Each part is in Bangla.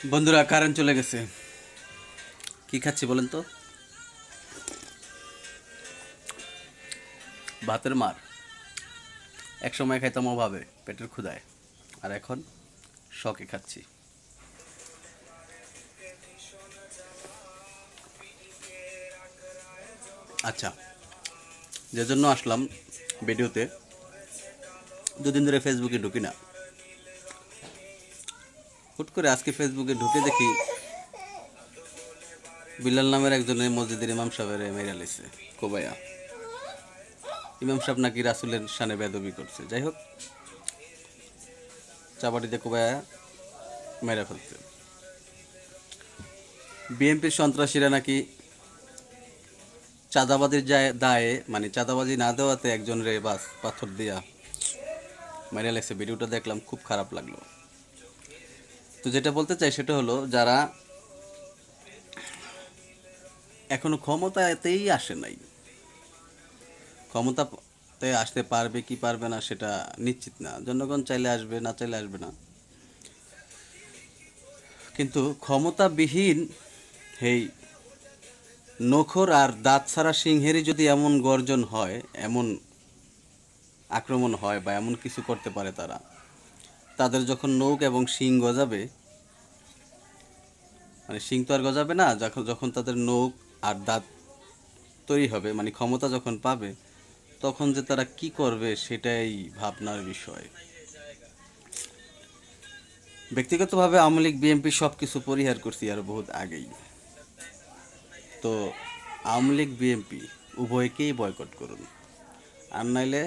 বন্ধুরা, কারেন্ট চলে গেছে। কি খাচ্ছি বলেন তো? ভাতের মার। এক সময় খাইতাম অভাবে, পেটের ক্ষুধায়, আর এখন শখে খাচ্ছি। আচ্ছা, যে জন্য আসলাম ভিডিওতে, দুদিন ধরে ফেসবুকে ঢুকি না। হুট করে আজকে ফেসবুকে ঢুকে দেখি বিল্লাল নামের একজনের মসজিদের ইমাম সাহেবের মেরে লাইছে কোবায়া। ইমাম সাহেব নাকি রাসুলের শানে বেদবি করছে। যাই হোক, চাপাটিতে কোবায়া মেরে ফেলছে। বিএনপির সন্ত্রাসীরা নাকি চাঁদাবাজির দায়ে, মানে চাঁদাবাজি না দেওয়াতে একজনের বাস পাথর দিয়া মেরে লাগছে। ভিডিওটা দেখলাম, খুব খারাপ লাগলো। তো যেটা বলতে চাই সেটা হলো, যারা এখনো ক্ষমতাতেই আসে নাই, ক্ষমতাতে আসতে পারবে কি পারবে না সেটা নিশ্চিত না। জনগণ চাইলে আসবে, না চাইলে আসবে না। কিন্তু ক্ষমতাবিহীন এই নখর আর দাঁত ছাড়া সিংহেরই যদি এমন গর্জন হয়, এমন আক্রমণ হয় বা এমন কিছু করতে পারে তারা, তাদের যখন নখ এবং শিং গজাবে, মানে শিং তো আর গজাবে না, যখন যখন তাদের নখ আর দাঁত তৈরি হবে, মানে ক্ষমতা যখন পাবে, তখন যে তারা কি করবে সেটাই ভাবনার বিষয়। ব্যক্তিগতভাবে আওয়ামী লীগ বিএনপি সব কিছু পরিহার করছি আর বহুত আগেই। তো আওয়ামী লীগ বিএনপি উভয়কেই বয়কট করুন, আর নাইলে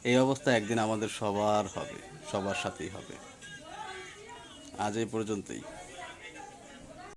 এই অবস্থা একদিন আমাদের সবার হবে, সবার সাথেই হবে। আজ এই পর্যন্তই।